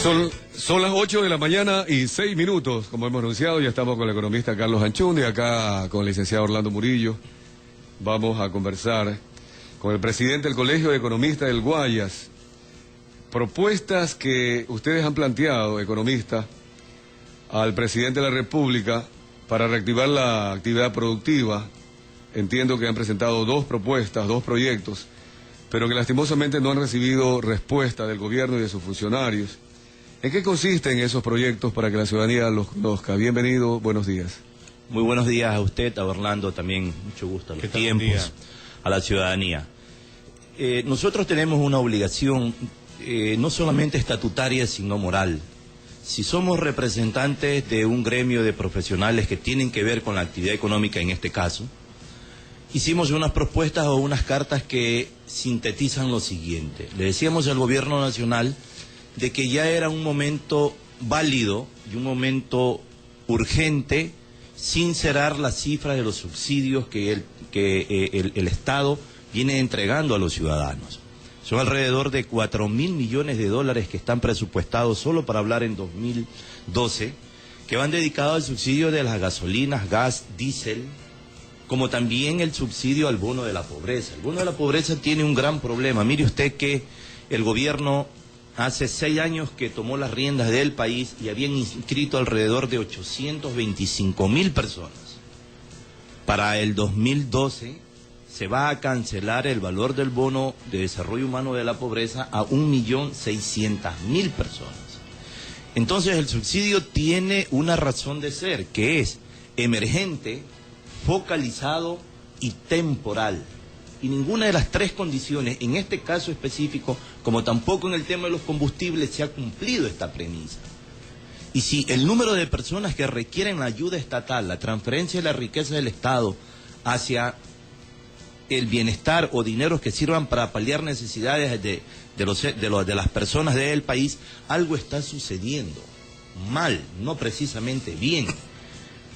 Son las 8 de la mañana y 6 minutos, como hemos anunciado. Ya estamos con el economista Carlos Anchundia, acá con el licenciado Orlando Murillo. Vamos a conversar con el presidente del Colegio de Economistas del Guayas. Propuestas que ustedes han planteado, economista, al presidente de la República para reactivar la actividad productiva. Entiendo que han presentado dos propuestas, dos proyectos, pero que lastimosamente no han recibido respuesta del gobierno y de sus funcionarios. ¿En qué consisten esos proyectos para que la ciudadanía los conozca? Bienvenido, buenos días. Muy buenos días a usted, a Orlando también, mucho gusto a los tiempos, a la ciudadanía. Nosotros tenemos una obligación no solamente estatutaria, sino moral. Si somos representantes de un gremio de profesionales que tienen que ver con la actividad económica en este caso, hicimos unas propuestas o unas cartas que sintetizan lo siguiente. Le decíamos al gobierno nacional de que ya era un momento válido y un momento urgente sincerar las cifras de los subsidios que el Estado viene entregando a los ciudadanos. Son alrededor de 4.000 millones de dólares que están presupuestados solo para hablar en 2012, que van dedicados al subsidio de las gasolinas, gas, diésel, como también el subsidio al bono de la pobreza. El bono de la pobreza tiene un gran problema. Mire usted que el gobierno hace 6 años que tomó las riendas del país y habían inscrito alrededor de 825.000 personas. Para el 2012 se va a cancelar el valor del bono de desarrollo humano de la pobreza a 1.600.000 personas. Entonces el subsidio tiene una razón de ser, que es emergente, focalizado y temporal. Y ninguna de las tres condiciones, en este caso específico, como tampoco en el tema de los combustibles, se ha cumplido esta premisa. Y si el número de personas que requieren la ayuda estatal, la transferencia de la riqueza del Estado hacia el bienestar o dineros que sirvan para paliar necesidades de las personas del país, algo está sucediendo mal, no precisamente bien.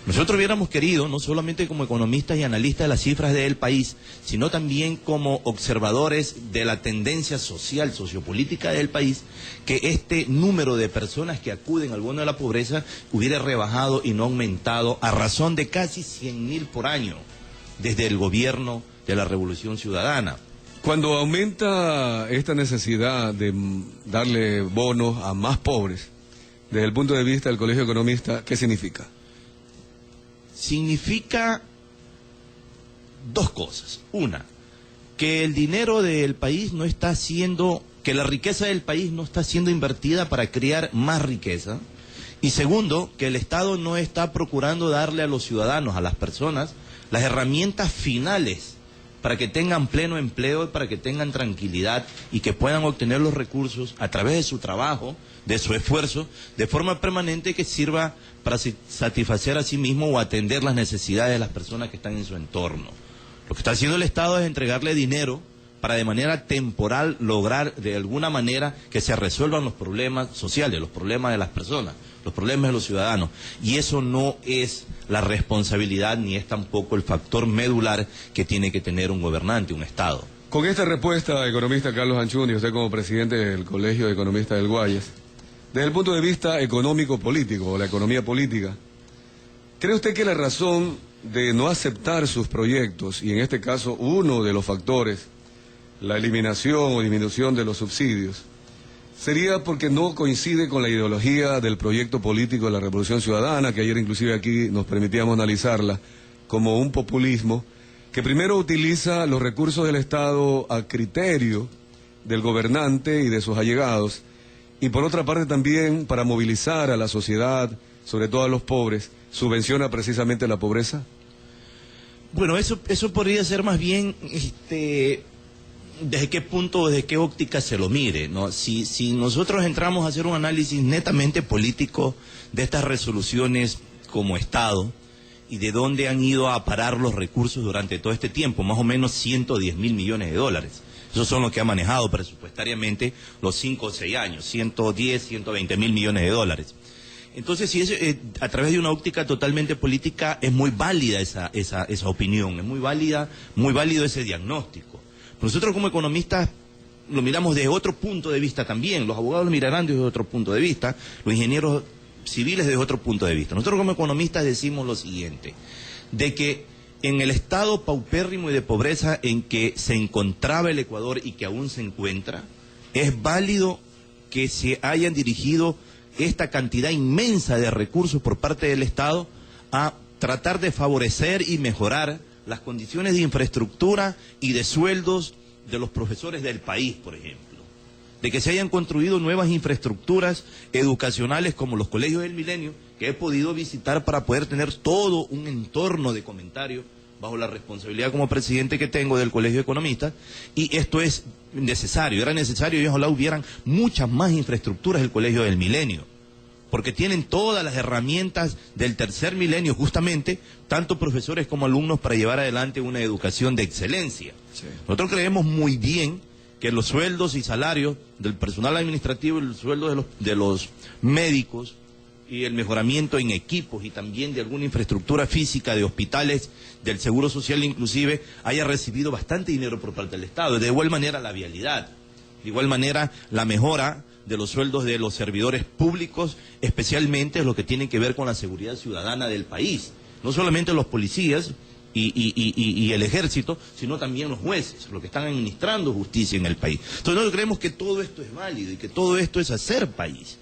Nosotros hubiéramos querido, no solamente como economistas y analistas de las cifras del país, sino también como observadores de la tendencia social, sociopolítica del país, que este número de personas que acuden al bono de la pobreza hubiera rebajado y no aumentado a razón de casi 100.000 por año desde el gobierno de la Revolución Ciudadana. Cuando aumenta esta necesidad de darle bonos a más pobres, desde el punto de vista del Colegio de Economistas, ¿qué significa? Significa dos cosas. Una, que el dinero del país no está siendo, que la riqueza del país no está siendo invertida para crear más riqueza. Y segundo, que el Estado no está procurando darle a los ciudadanos, a las personas, las herramientas finales para que tengan pleno empleo, para que tengan tranquilidad y que puedan obtener los recursos a través de su trabajo, de su esfuerzo, de forma permanente que sirva para satisfacer a sí mismo o atender las necesidades de las personas que están en su entorno. Lo que está haciendo el Estado es entregarle dinero para de manera temporal lograr de alguna manera que se resuelvan los problemas sociales, los problemas de las personas, los problemas de los ciudadanos. Y eso no es la responsabilidad ni es tampoco el factor medular que tiene que tener un gobernante, un Estado. Con esta respuesta, economista Carlos Anchundia, usted como presidente del Colegio de Economistas del Guayas, desde el punto de vista económico-político, o la economía política, ¿cree usted que la razón de no aceptar sus proyectos, y en este caso uno de los factores, la eliminación o disminución de los subsidios, sería porque no coincide con la ideología del proyecto político de la Revolución Ciudadana, que ayer inclusive aquí nos permitíamos analizarla, como un populismo que primero utiliza los recursos del Estado a criterio del gobernante y de sus allegados, y por otra parte también para movilizar a la sociedad, sobre todo a los pobres, subvenciona precisamente la pobreza? Bueno, eso podría ser más bien desde qué punto, desde qué óptica se lo mire, ¿no? Si nosotros entramos a hacer un análisis netamente político de estas resoluciones como Estado y de dónde han ido a parar los recursos durante todo este tiempo, más o menos 110.000 millones de dólares. Esos son los que ha manejado presupuestariamente los 5 o 6 años, 110, 120.000 millones de dólares. Entonces, si es a través de una óptica totalmente política, es muy válida esa opinión, es muy válido ese diagnóstico. Nosotros como economistas lo miramos desde otro punto de vista también. Los abogados lo mirarán desde otro punto de vista, los ingenieros civiles desde otro punto de vista. Nosotros como economistas decimos lo siguiente, de que en el estado paupérrimo y de pobreza en que se encontraba el Ecuador y que aún se encuentra, es válido que se hayan dirigido esta cantidad inmensa de recursos por parte del Estado a tratar de favorecer y mejorar las condiciones de infraestructura y de sueldos de los profesores del país, por ejemplo. De que se hayan construido nuevas infraestructuras educacionales como los colegios del Milenio, que he podido visitar para poder tener todo un entorno de comentario bajo la responsabilidad como presidente que tengo del Colegio de Economistas, y esto es necesario, era necesario y ojalá hubieran muchas más infraestructuras del Colegio del Milenio, porque tienen todas las herramientas del tercer milenio justamente, tanto profesores como alumnos, para llevar adelante una educación de excelencia. Sí. Nosotros creemos muy bien que los sueldos y salarios del personal administrativo y los sueldos de los médicos y el mejoramiento en equipos y también de alguna infraestructura física de hospitales, del Seguro Social inclusive, haya recibido bastante dinero por parte del Estado. De igual manera la vialidad, de igual manera la mejora de los sueldos de los servidores públicos, especialmente lo que tiene que ver con la seguridad ciudadana del país. No solamente los policías y el ejército, sino también los jueces, los que están administrando justicia en el país. Entonces nosotros creemos que todo esto es válido y que todo esto es hacer país.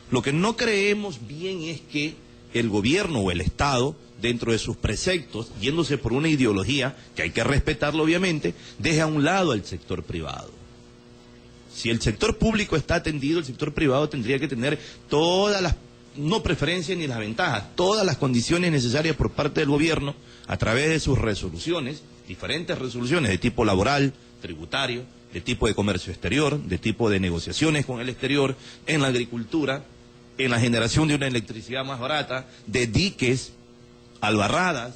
Lo que no creemos bien es que el gobierno o el Estado, dentro de sus preceptos, yéndose por una ideología, que hay que respetarlo obviamente, deje a un lado al sector privado. Si el sector público está atendido, el sector privado tendría que tener todas las, no preferencias ni las ventajas, todas las condiciones necesarias por parte del gobierno, a través de sus resoluciones, diferentes resoluciones de tipo laboral, tributario, de tipo de comercio exterior, de tipo de negociaciones con el exterior, en la agricultura, en la generación de una electricidad más barata, de diques, albarradas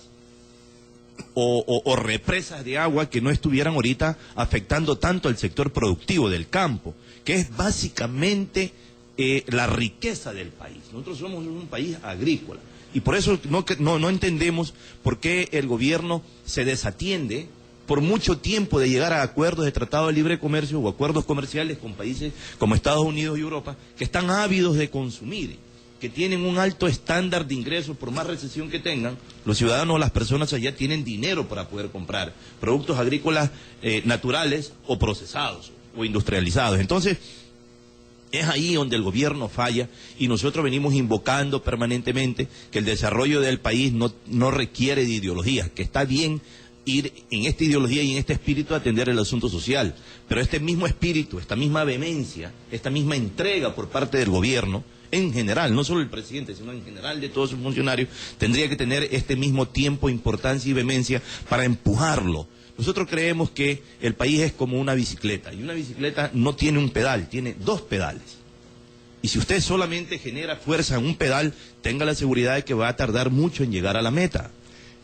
o represas de agua que no estuvieran ahorita afectando tanto al sector productivo del campo, que es básicamente la riqueza del país. Nosotros somos un país agrícola y por eso no entendemos por qué el gobierno se desatiende por mucho tiempo de llegar a acuerdos de tratado de libre comercio o acuerdos comerciales con países como Estados Unidos y Europa, que están ávidos de consumir, que tienen un alto estándar de ingresos, por más recesión que tengan, los ciudadanos o las personas allá tienen dinero para poder comprar productos agrícolas naturales o procesados o industrializados. Entonces, es ahí donde el gobierno falla y nosotros venimos invocando permanentemente que el desarrollo del país no requiere de ideologías, que está bien ir en esta ideología y en este espíritu a atender el asunto social, pero este mismo espíritu, esta misma vehemencia, esta misma entrega por parte del gobierno, en general, no solo el presidente, sino en general de todos sus funcionarios, tendría que tener este mismo tiempo, importancia y vehemencia para empujarlo. Nosotros creemos que el país es como una bicicleta, y una bicicleta no tiene un pedal, tiene dos pedales. Y si usted solamente genera fuerza en un pedal, tenga la seguridad de que va a tardar mucho en llegar a la meta.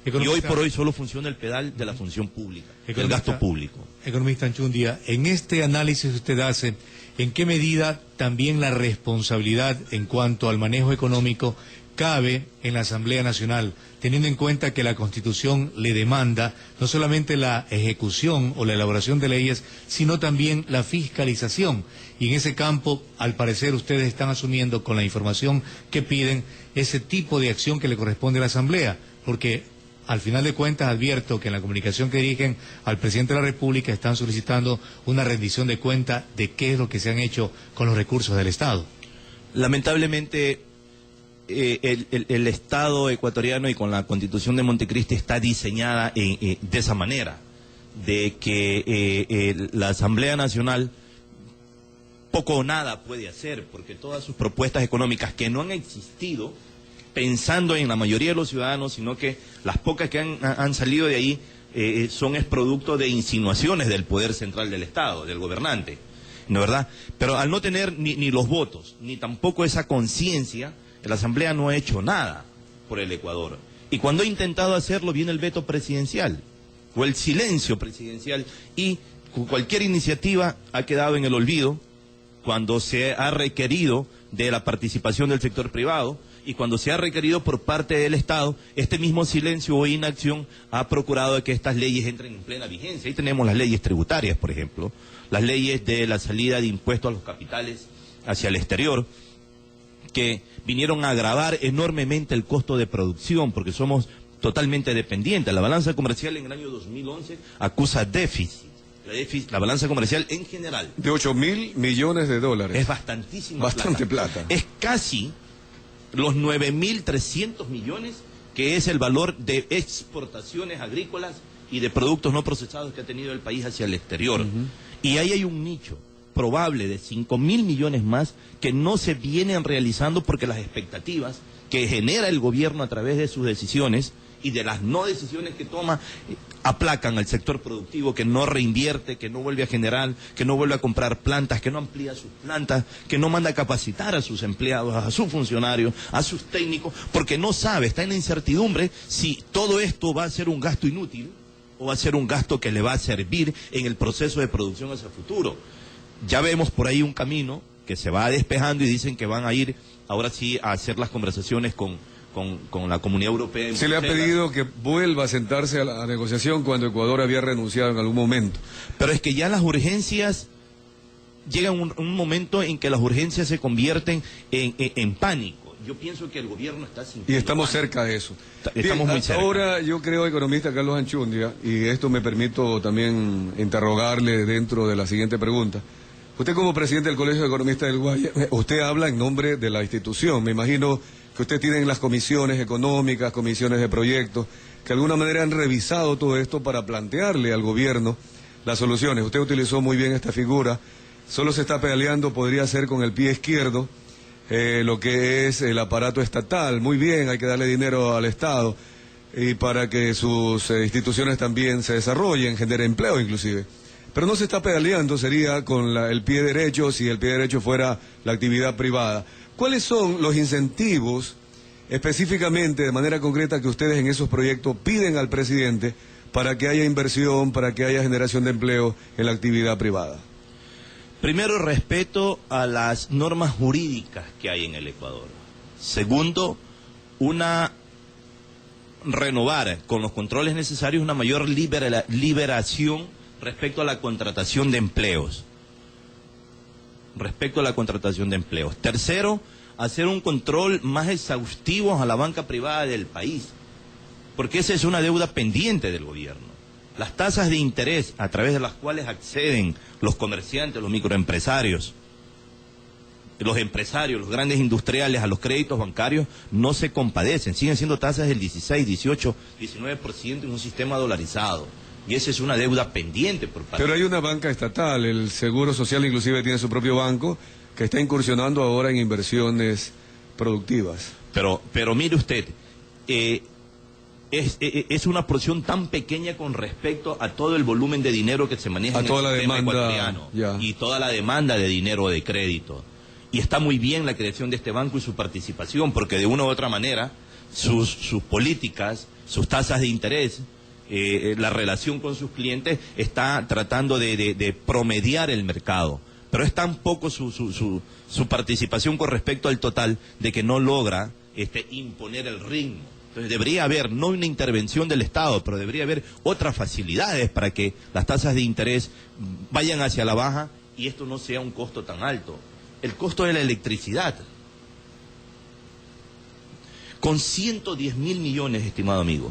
Economista, y hoy por hoy solo funciona el pedal de la función pública, del gasto público. Economista Anchundia, en este análisis que usted hace, ¿en qué medida también la responsabilidad en cuanto al manejo económico cabe en la Asamblea Nacional, teniendo en cuenta que la Constitución le demanda no solamente la ejecución o la elaboración de leyes, sino también la fiscalización? Y en ese campo, al parecer, ustedes están asumiendo con la información que piden ese tipo de acción que le corresponde a la Asamblea, porque al final de cuentas advierto que en la comunicación que dirigen al presidente de la República están solicitando una rendición de cuenta de qué es lo que se han hecho con los recursos del Estado. Lamentablemente el Estado ecuatoriano y con la Constitución de Montecristi está diseñada de esa manera, de que la Asamblea Nacional poco o nada puede hacer, porque todas sus propuestas económicas que no han existido pensando en la mayoría de los ciudadanos, sino que las pocas que han salido de ahí son producto de insinuaciones del poder central del Estado, del gobernante, ¿no, verdad? Pero al no tener ni los votos, ni tampoco esa conciencia, la Asamblea no ha hecho nada por el Ecuador. Y cuando ha intentado hacerlo, viene el veto presidencial, o el silencio presidencial, y cualquier iniciativa ha quedado en el olvido cuando se ha requerido de la participación del sector privado, y cuando se ha requerido por parte del Estado, este mismo silencio o inacción ha procurado que estas leyes entren en plena vigencia. Ahí tenemos las leyes tributarias, por ejemplo, las leyes de la salida de impuestos a los capitales hacia el exterior, que vinieron a agravar enormemente el costo de producción, porque somos totalmente dependientes. La balanza comercial en el año 2011 acusa déficit. La balanza comercial en general. De 8.000 millones de dólares. Es bastantísima Bastante plata. Es casi los 9.300 millones, que es el valor de exportaciones agrícolas y de productos no procesados que ha tenido el país hacia el exterior. Y ahí hay un nicho probable de 5.000 millones más que no se vienen realizando porque las expectativas que genera el gobierno a través de sus decisiones y de las no decisiones que toma aplacan al sector productivo, que no reinvierte, que no vuelve a generar, que no vuelve a comprar plantas, que no amplía sus plantas, que no manda a capacitar a sus empleados, a sus funcionarios, a sus técnicos, porque no sabe, está en la incertidumbre si todo esto va a ser un gasto inútil o va a ser un gasto que le va a servir en el proceso de producción hacia el futuro. Ya vemos por ahí un camino que se va despejando y dicen que van a ir ahora sí a hacer las conversaciones con la Comunidad Europea. Se le ha pedido que vuelva a sentarse a la negociación cuando Ecuador había renunciado en algún momento. Pero es que ya las urgencias, llega un momento en que las urgencias se convierten en pánico. Yo pienso que el gobierno está sintiendo Y estamos pánico. cerca de eso. Estamos muy cerca. Ahora yo creo, economista Carlos Anchundia, y esto me permito también interrogarle dentro de la siguiente pregunta. Usted como presidente del Colegio de Economistas del Guayas, usted habla en nombre de la institución. Me imagino que usted tiene las comisiones económicas, comisiones de proyectos, que de alguna manera han revisado todo esto para plantearle al gobierno las soluciones. Usted utilizó muy bien esta figura, solo se está pedaleando, podría ser con el pie izquierdo, lo que es el aparato estatal. Muy bien, hay que darle dinero al Estado y para que sus instituciones también se desarrollen, generen empleo inclusive. Pero no se está pedaleando, sería con el pie derecho, si el pie derecho fuera la actividad privada. ¿Cuáles son los incentivos específicamente, de manera concreta, que ustedes en esos proyectos piden al presidente para que haya inversión, para que haya generación de empleo en la actividad privada? Primero, respeto a las normas jurídicas que hay en el Ecuador. Segundo, renovar con los controles necesarios una mayor liberación respecto a la contratación de empleos. Tercero, hacer un control más exhaustivo a la banca privada del país, porque esa es una deuda pendiente del gobierno. Las tasas de interés a través de las cuales acceden los comerciantes, los microempresarios, los empresarios, los grandes industriales a los créditos bancarios no se compadecen, siguen siendo tasas del 16, 18, 19% en un sistema dolarizado. Y esa es una deuda pendiente por parte. Pero hay una banca estatal, el Seguro Social inclusive tiene su propio banco, que está incursionando ahora en inversiones productivas. Pero mire usted, es una porción tan pequeña con respecto a todo el volumen de dinero que se maneja en el sistema ecuatoriano y toda la demanda de dinero de crédito. Y está muy bien la creación de este banco y su participación, porque de una u otra manera sus políticas, sus tasas de interés, la relación con sus clientes está tratando de promediar el mercado. Pero es tan poco su participación con respecto al total de que no logra imponer el ritmo. Entonces debería haber, no una intervención del Estado, pero debería haber otras facilidades para que las tasas de interés vayan hacia la baja y esto no sea un costo tan alto. El costo de la electricidad. Con 110.000 millones, estimado amigo,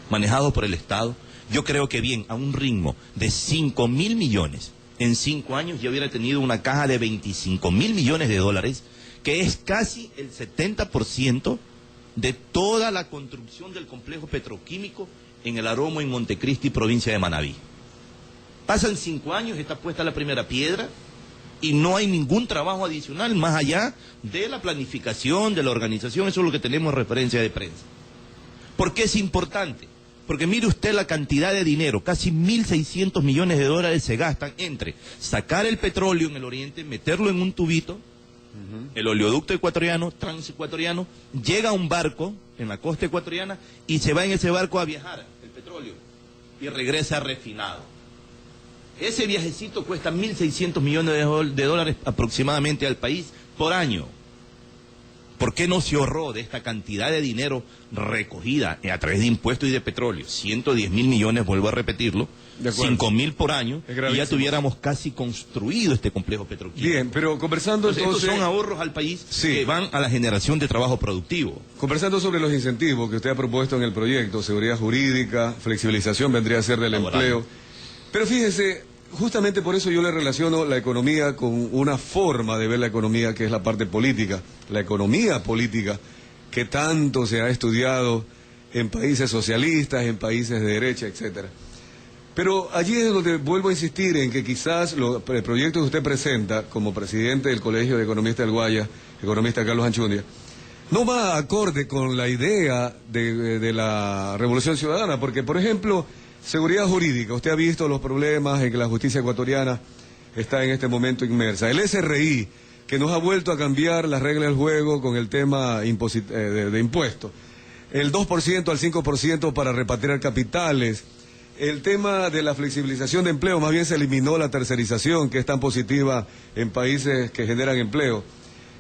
manejados por el Estado, yo creo que bien, a un ritmo de 5.000 millones, en 5 años ya hubiera tenido una caja de 25.000 millones de dólares, que es casi el 70% de toda la construcción del complejo petroquímico en el Aromo, en Montecristi, provincia de Manabí. Pasan 5 años, está puesta la primera piedra, y no hay ningún trabajo adicional más allá de la planificación, de la organización. Eso es lo que tenemos referencia de prensa. ¿Por qué es importante? Porque mire usted la cantidad de dinero, casi 1.600 millones de dólares se gastan entre sacar el petróleo en el oriente, meterlo en un tubito, el oleoducto ecuatoriano, transecuatoriano, llega a un barco en la costa ecuatoriana y se va en ese barco a viajar el petróleo y regresa refinado. Ese viajecito cuesta 1.600 millones de dólares aproximadamente al país por año. ¿Por qué no se ahorró de esta cantidad de dinero recogida a través de impuestos y de petróleo? 110.000 millones, vuelvo a repetirlo, 5.000 por año, y ya tuviéramos casi construido este complejo petroquímico. Bien, pero conversando entonces... Estos son ahorros al país Sí. que van a la generación de trabajo productivo. Conversando sobre los incentivos que usted ha propuesto en el proyecto, seguridad jurídica, flexibilización vendría a ser del Laboral. empleo. Pero fíjese, justamente por eso yo le relaciono la economía con una forma de ver la economía que es la parte política, la economía política que tanto se ha estudiado en países socialistas, en países de derecha, etcétera. Pero allí es donde vuelvo a insistir en que quizás el proyecto que usted presenta como presidente del Colegio de Economistas del Guayas, economista Carlos Anchundia, no va acorde con la idea de la Revolución Ciudadana, porque, por ejemplo, seguridad jurídica, usted ha visto los problemas en que la justicia ecuatoriana está en este momento inmersa. El SRI, que nos ha vuelto a cambiar las reglas del juego con el tema de impuestos. El 2% al 5% para repatriar capitales. El tema de la flexibilización de empleo, más bien se eliminó la tercerización, que es tan positiva en países que generan empleo.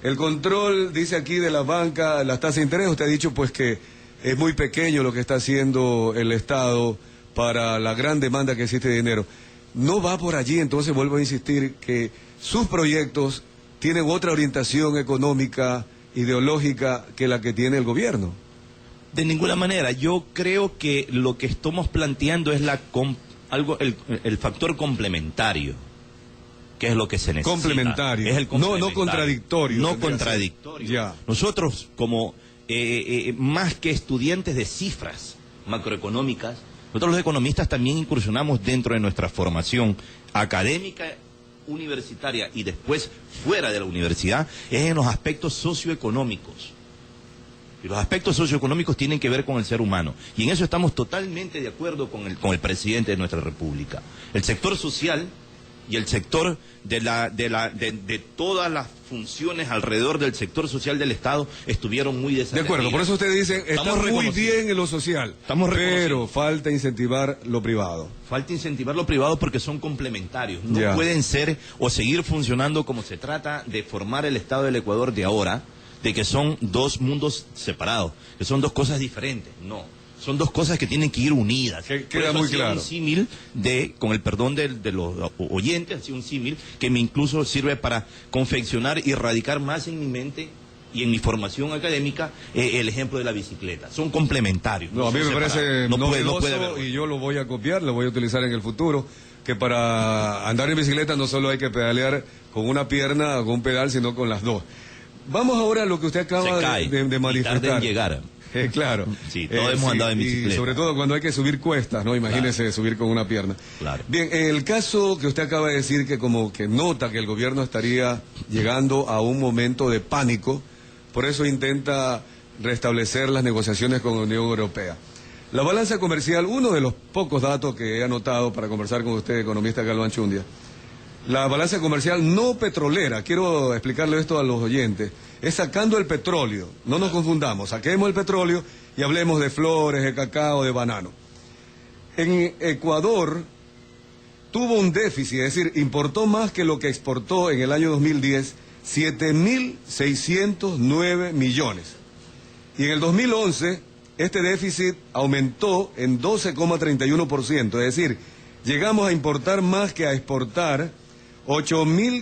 El control, dice aquí, de la banca, las tasas de interés, usted ha dicho pues que es muy pequeño lo que está haciendo el Estado para la gran demanda que existe de dinero. No va por allí, entonces vuelvo a insistir que sus proyectos tienen otra orientación económica, ideológica, que la que tiene el gobierno. De ninguna manera. Yo creo que lo que estamos planteando es el factor complementario, que es lo que se necesita. Complementario. Es el complementario. No contradictorio. No contradictorio. Ya. Nosotros, como más que estudiantes de cifras macroeconómicas, nosotros los economistas también incursionamos dentro de nuestra formación académica, universitaria y después fuera de la universidad, es en los aspectos socioeconómicos. Y los aspectos socioeconómicos tienen que ver con el ser humano. Y en eso estamos totalmente de acuerdo con el presidente de nuestra República. El sector social y el sector de todas las funciones alrededor del sector social del Estado estuvieron muy desatendidas. De acuerdo, por eso usted dice, está muy bien en lo social, pero falta incentivar lo privado. Falta incentivar lo privado porque son complementarios. No pueden ser o seguir funcionando como se trata de formar el Estado del Ecuador de ahora, de que son dos mundos separados, que son dos cosas diferentes. No, son dos cosas que tienen que ir unidas. Queda muy claro. Un símil con el perdón de los oyentes, así un símil que me incluso sirve para confeccionar y radicar más en mi mente y en mi formación académica el ejemplo de la bicicleta. Son complementarios. No, a mí me parece novedoso y yo lo voy a copiar, lo voy a utilizar en el futuro, que para andar en bicicleta no solo hay que pedalear con una pierna o con un pedal, sino con las dos. Vamos ahora a lo que usted acaba de manifestar. Tarde en llegar. Claro. Sí, todos hemos andado en bicicleta. Y sobre todo cuando hay que subir cuestas, ¿no? Imagínese subir con una pierna. Claro. Bien, en el caso que usted acaba de decir, que como que nota que el gobierno estaría llegando a un momento de pánico, por eso intenta restablecer las negociaciones con la Unión Europea. La balanza comercial, uno de los pocos datos que he anotado para conversar con usted, economista Carlos Anchundia, la balanza comercial no petrolera, quiero explicarle esto a los oyentes, es sacando el petróleo, no nos confundamos, saquemos el petróleo y hablemos de flores, de cacao, de banano. En Ecuador tuvo un déficit, es decir, importó más que lo que exportó en el año 2010, 7.609 millones. Y en el 2011, este déficit aumentó en 12,31%, es decir, llegamos a importar más que a exportar 8.000